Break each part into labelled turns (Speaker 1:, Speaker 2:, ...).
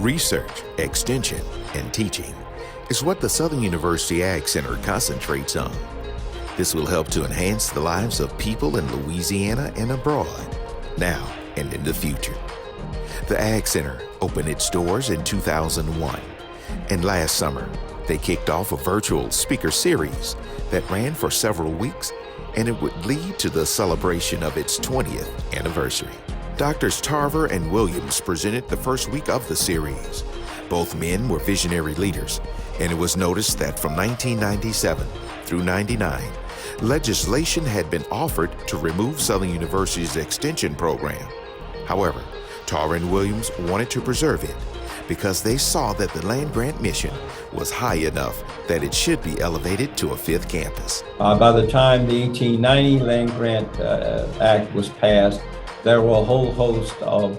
Speaker 1: Research, extension, and teaching is what the Southern University Ag Center concentrates on. This will help to enhance the lives of people in Louisiana and abroad, now and in the future. The Ag Center opened its doors in 2001, and last summer, they kicked off a virtual speaker series that ran for several weeks, and it would lead to the celebration of its 20th anniversary. Doctors Tarver and Williams presented the first week of the series. Both men were visionary leaders, and it was noticed that from 1997 through 99, legislation had been offered to remove Southern University's extension program. However, Tarver and Williams wanted to preserve it because they saw that the land-grant mission was high enough that it should be elevated to a fifth campus.
Speaker 2: By the time the 1890 Land-Grant Act was passed, there were a whole host of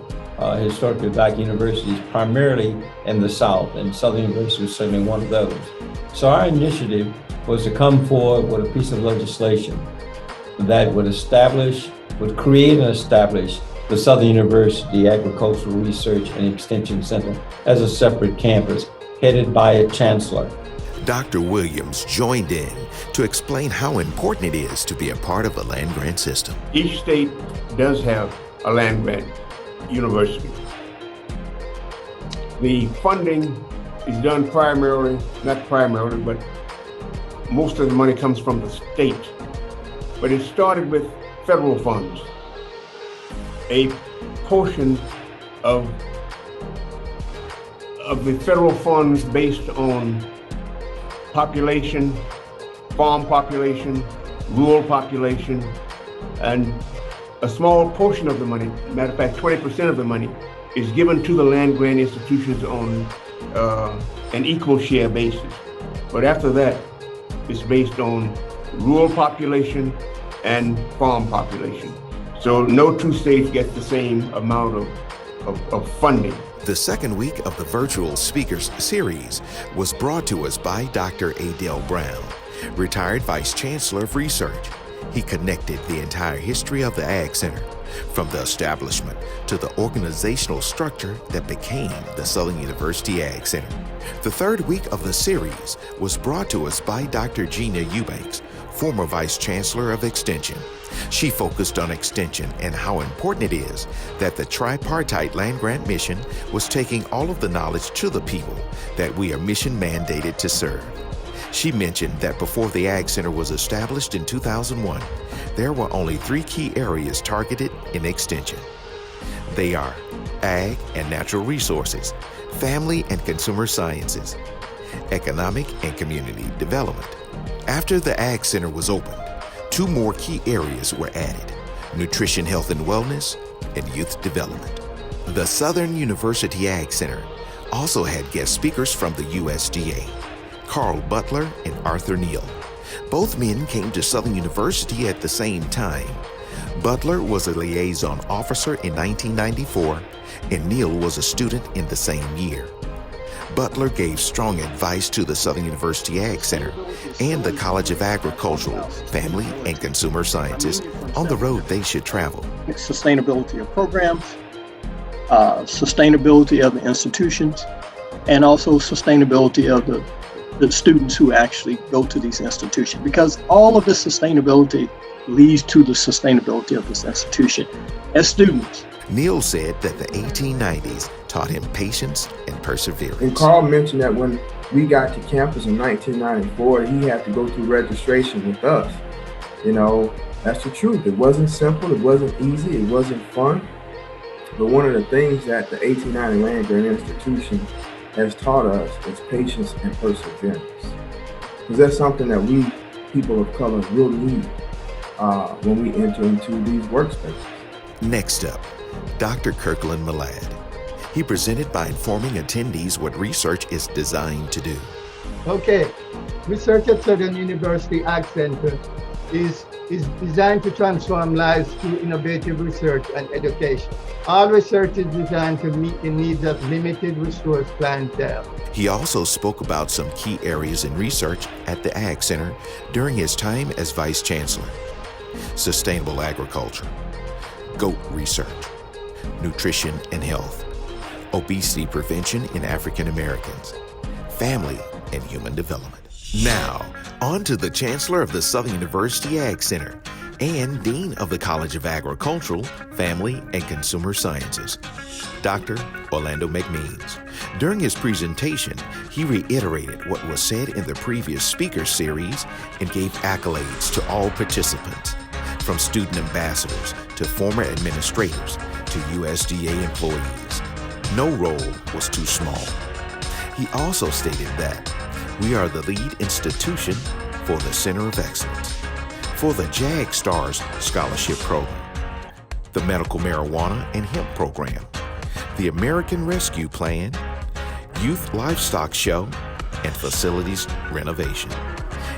Speaker 2: historically black universities, primarily in the South, and Southern University was certainly one of those. So our initiative was to come forward with a piece of legislation that would create and establish the Southern University Agricultural Research and Extension Center as a separate campus, headed by a chancellor.
Speaker 1: Dr. Williams joined in to explain how important it is to be a part of a land-grant system.
Speaker 3: Each state does have a land-grant university. The funding is done not primarily, but most of the money comes from the state. But it started with federal funds. A portion of the federal funds based on population, farm population, rural population, and a small portion of the money, matter of fact, 20% of the money, is given to the land-grant institutions on an equal share basis. But after that, it's based on rural population and farm population. So no two states get the same amount of funding.
Speaker 1: The second week of the virtual speakers series was brought to us by Dr. Adele Brown, retired Vice Chancellor of Research. He connected the entire history of the Ag Center, from the establishment to the organizational structure that became the Southern University Ag Center. The third week of the series was brought to us by Dr. Gina Eubanks, former Vice Chancellor of Extension. She focused on extension and how important it is that the tripartite land-grant mission was taking all of the knowledge to the people that we are mission mandated to serve. She mentioned that before the Ag Center was established in 2001, there were only 3 key areas targeted in extension. They are ag and natural resources, family and consumer sciences, economic and community development. After the Ag Center was opened, 2 more key areas were added: nutrition, health and wellness, and youth development. The Southern University Ag Center also had guest speakers from the USDA, Carl Butler and Arthur Neal. Both men came to Southern University at the same time. Butler was a liaison officer in 1994, and Neal was a student in the same year. Butler gave strong advice to the Southern University Ag Center and the College of Agricultural, Family, and Consumer Sciences on the road they should travel.
Speaker 4: Sustainability of programs, sustainability of the institutions, and also sustainability of the students who actually go to these institutions, because all of the sustainability leads to the sustainability of this institution. As students,
Speaker 1: Neal said that the 1890s taught him patience and perseverance.
Speaker 5: And Carl mentioned that when we got to campus in 1994, he had to go through registration with us. You know, that's the truth. It wasn't simple, it wasn't easy, it wasn't fun. But one of the things that the 1890 Land-Grant Institution has taught us is patience and perseverance. Because that's something that we, people of color, will need when we enter into these workspaces.
Speaker 1: Next up, Dr. Kirkland Malad. He presented by informing attendees what research is designed to do.
Speaker 6: Okay, research at Southern University Ag Center is designed to transform lives through innovative research and education. All research is designed to meet the needs of limited resource clientele.
Speaker 1: He also spoke about some key areas in research at the Ag Center during his time as Vice Chancellor: sustainable agriculture, goat research, nutrition and health, obesity prevention in African Americans, family and human development. Now, on to the Chancellor of the Southern University Ag Center and Dean of the College of Agricultural, Family, and Consumer Sciences, Dr. Orlando McMeans. During his presentation, he reiterated what was said in the previous speaker series and gave accolades to all participants, from student ambassadors to former administrators to USDA employees. No role was too small. He also stated that we are the lead institution for the Center of Excellence, for the JAG STARS Scholarship Program, the Medical Marijuana and Hemp Program, the American Rescue Plan, Youth Livestock Show, and Facilities Renovation.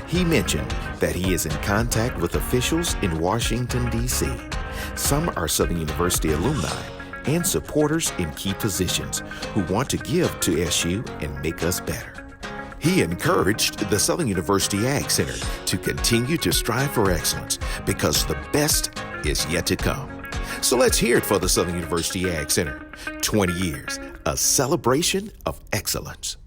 Speaker 1: He mentioned that he is in contact with officials in Washington, D.C. Some are Southern University alumni and supporters in key positions who want to give to SU and make us better. He encouraged the Southern University Ag Center to continue to strive for excellence because the best is yet to come. So let's hear it for the Southern University Ag Center. 20 years, a celebration of excellence.